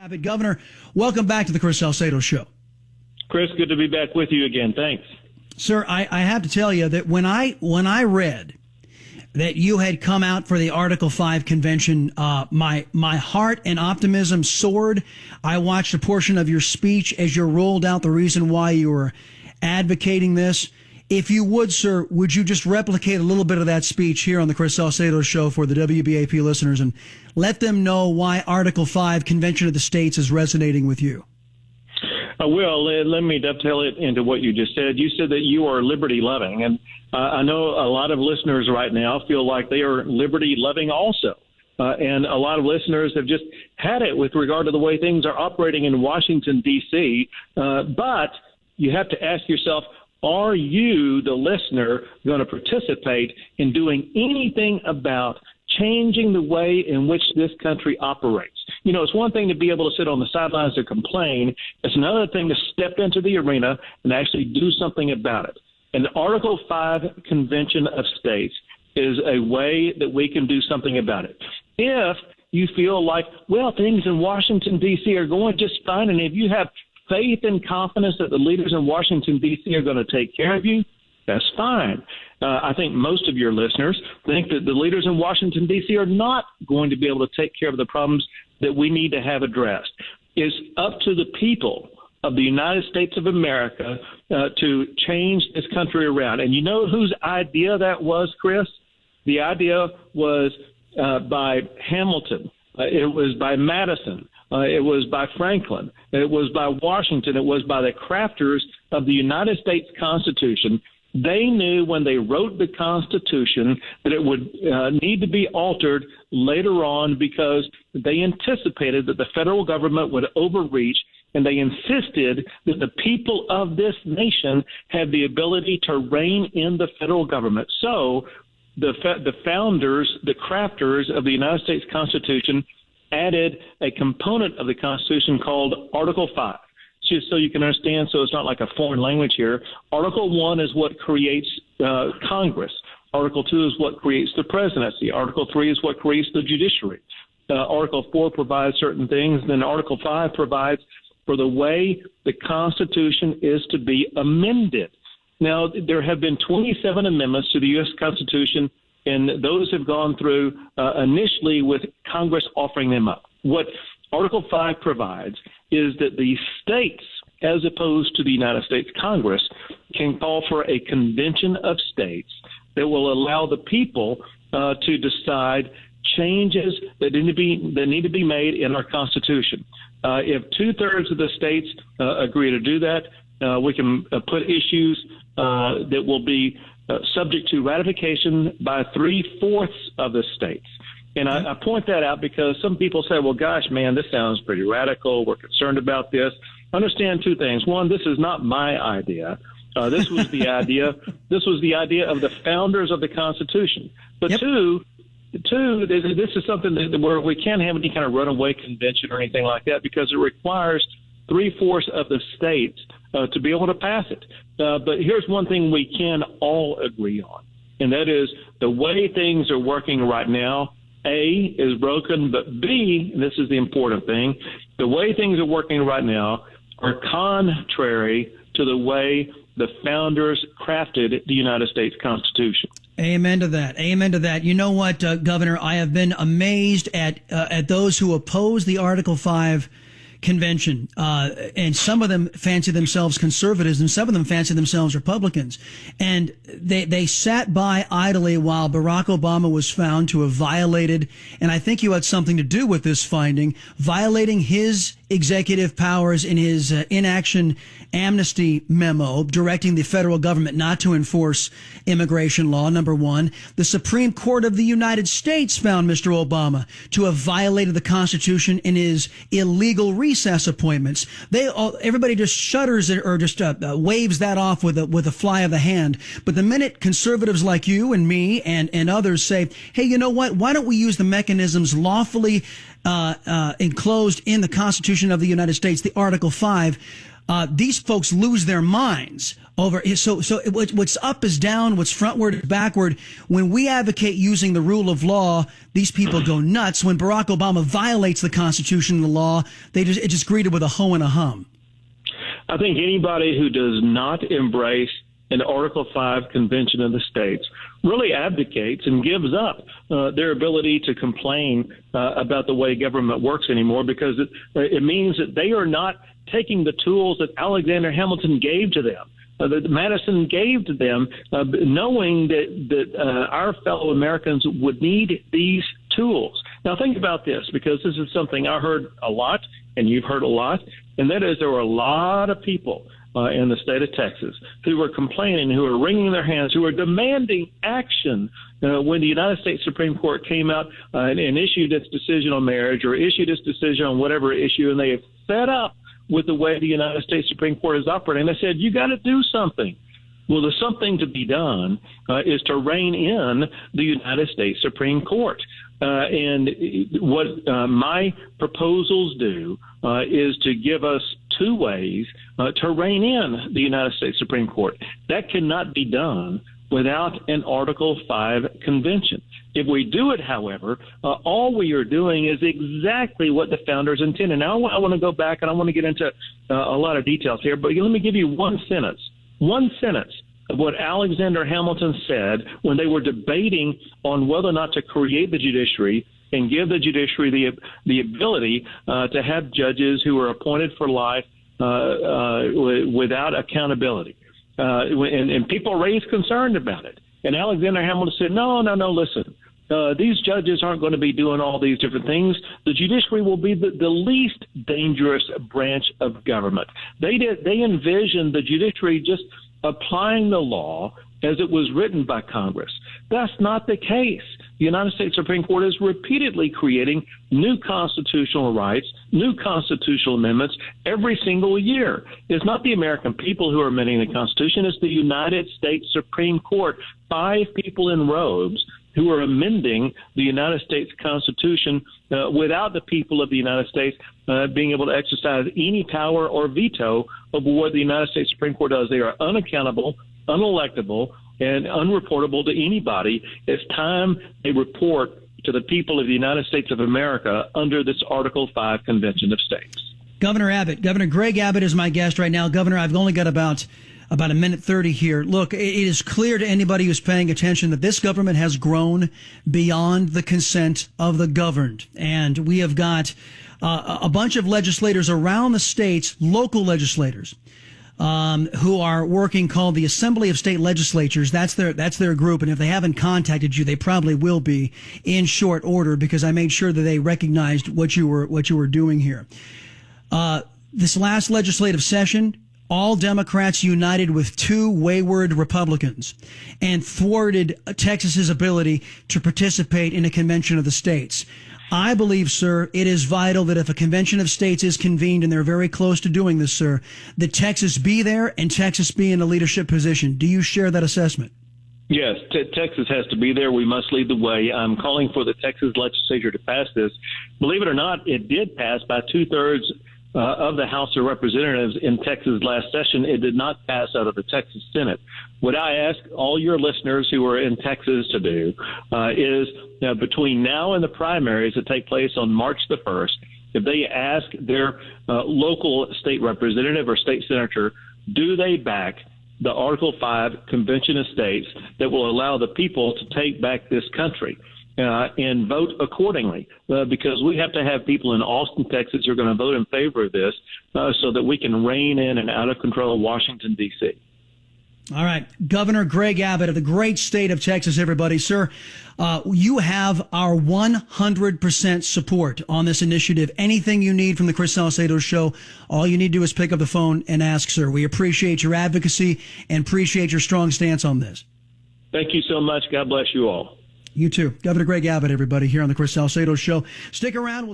Abbott. Governor, welcome back to the Chris Salcedo Show. Chris, good to be back with you again. Thanks. Sir, I have to tell you that when I read that you had come out for the Article 5 convention, my heart and optimism soared. I watched a portion of your speech as you rolled out the reason why you were advocating this. If you would, sir, would you just replicate a little bit of that speech here on the Chris Salcedo Show for the WBAP listeners and let them know why Article 5 Convention of the States is resonating with you? I will. Let me dovetail it into what you just said. You said that you are liberty-loving, and I know a lot of listeners right now feel like they are liberty-loving also. And a lot of listeners have just had it with regard to the way things are operating in Washington, D.C. But you have to ask yourself, are you, the listener, going to participate in doing anything about changing the way in which this country operates? You know, it's one thing to be able to sit on the sidelines and complain. It's another thing to step into the arena and actually do something about it. And the Article 5 Convention of States is a way that we can do something about it. If you feel like, well, things in Washington, D.C. are going just fine, and if you have faith and confidence that the leaders in Washington, D.C. are going to take care of you, that's fine. I think most of your listeners think that the leaders in Washington, D.C. are not going to be able to take care of the problems that we need to have addressed. It's up to the people of the United States of America to change this country around. And you know whose idea that was, Chris? The idea was by Hamilton. It was by Madison. It was by Franklin. It was by Washington. It was by the crafters of the United States Constitution. They knew when they wrote the Constitution that it would need to be altered later on because they anticipated that the federal government would overreach, and they insisted that the people of this nation had the ability to rein in the federal government. So the founders, the crafters of the United States Constitution, added a component of the Constitution called Article 5. Just so you can understand, so it's not like a foreign language here. Article 1 is what creates Congress. Article 2 is what creates the presidency. Article 3 is what creates the judiciary. Article 4 provides certain things. Then Article 5 provides for the way the Constitution is to be amended. Now, there have been 27 amendments to the U.S. Constitution, and those have gone through initially with Congress offering them up. What Article 5 provides is that the states, as opposed to the United States Congress, can call for a convention of states that will allow the people to decide changes that need to be made in our Constitution. If 2/3 of the states agree to do that, we can put issues that will be subject to ratification by 3/4 of the states. And I point that out because some people say, well, gosh, man, this sounds pretty radical. We're concerned about this. Understand two things. One, this is not my idea. This was the idea. This was the idea of the founders of the Constitution. But yep. Two, this is something where we can't have any kind of runaway convention or anything like that because it requires 3/4 of the states to be able to pass it. But here's one thing we can all agree on, and that is the way things are working right now, A, is broken, but B, and this is the important thing, the way things are working right now are contrary to the way the founders crafted the United States Constitution. Amen to that. Amen to that. You know what, Governor, I have been amazed at those who oppose the Article 5 convention, and some of them fancy themselves conservatives and some of them fancy themselves Republicans, and they sat by idly while Barack Obama was found to have violated, and I think you had something to do with this finding, violating his executive powers in his inaction amnesty memo directing the federal government not to enforce immigration law, number one. The Supreme Court of the United States found Mr. Obama to have violated the Constitution in his illegal recess appointments. Everybody just shudders or just waves that off with a fly of the hand. But the minute conservatives like you and me and others say, hey, you know what? Why don't we use the mechanisms lawfully enclosed in the Constitution of the United States, the Article 5, these folks lose their minds over. So what's up is down, what's frontward is backward. When we advocate using the rule of law, these people go nuts. When Barack Obama violates the Constitution and the law, it's just greeted with a ho and a hum. I think anybody who does not embrace an Article 5 Convention of the States really abdicates and gives up their ability to complain about the way government works anymore, because it means that they are not taking the tools that Alexander Hamilton gave to them, that Madison gave to them, knowing that our fellow Americans would need these tools. Now, think about this, because this is something I heard a lot, and you've heard a lot, and that is there were a lot of people in the state of Texas who were complaining, who were wringing their hands, who were demanding action when the United States Supreme Court came out and issued its decision on marriage or issued its decision on whatever issue, and they have fed up with the way the United States Supreme Court is operating. They said, you got to do something. Well, the something to be done is to rein in the United States Supreme Court. And what my proposals do is to give us two ways to rein in the United States Supreme Court. That cannot be done without an Article 5 convention. If we do it, however, all we are doing is exactly what the founders intended. Now, I want to go back, and I want to get into a lot of details here, but let me give you one sentence of what Alexander Hamilton said when they were debating on whether or not to create the judiciary and give the judiciary the ability to have judges who are appointed for life without accountability. And people raised concern about it. And Alexander Hamilton said, no, listen. These judges aren't going to be doing all these different things. The judiciary will be the least dangerous branch of government. They envisioned the judiciary just applying the law as it was written by Congress. That's not the case. The United States Supreme Court is repeatedly creating new constitutional rights, new constitutional amendments every single year. It's not the American people who are amending the Constitution. It's the United States Supreme Court, 5 people in robes who are amending the United States Constitution without the people of the United States being able to exercise any power or veto over what the United States Supreme Court does. They are unaccountable, unelectable, and unreportable to anybody. It's time they report to the people of the United States of America under this Article 5 Convention of States. Governor Abbott, Governor Greg Abbott is my guest right now. Governor, I've only got about a minute 30 here. Look, it is clear to anybody who's paying attention that this government has grown beyond the consent of the governed. And we have got a bunch of legislators around the states, local legislators, who are working, called the Assembly of State Legislatures. That's their group. And if they haven't contacted you, they probably will be in short order, because I made sure that they recognized what you were doing here. This last legislative session, all Democrats united with 2 wayward Republicans and thwarted Texas's ability to participate in a convention of the states. I believe, sir, it is vital that if a convention of states is convened, and they're very close to doing this, sir, that Texas be there and Texas be in a leadership position. Do you share that assessment? Yes, Texas has to be there. We must lead the way. I'm calling for the Texas legislature to pass this. Believe it or not, it did pass by 2/3 of the House of Representatives in Texas last session. It did not pass out of the Texas Senate. What I ask all your listeners who are in Texas to do is between now and the primaries that take place on March the 1st, if they ask their local state representative or state senator, do they back the Article 5 Convention of States that will allow the people to take back this country? And vote accordingly, because we have to have people in Austin, Texas, who are going to vote in favor of this so that we can rein in and out of control Washington, D.C. All right. Governor Greg Abbott of the great state of Texas, everybody. Sir, you have our 100% support on this initiative. Anything you need from the Chris Salcedo Show, all you need to do is pick up the phone and ask, sir. We appreciate your advocacy and appreciate your strong stance on this. Thank you so much. God bless you all. You too. Governor Greg Abbott, everybody, here on the Chris Salcedo Show. Stick around. We'll talk.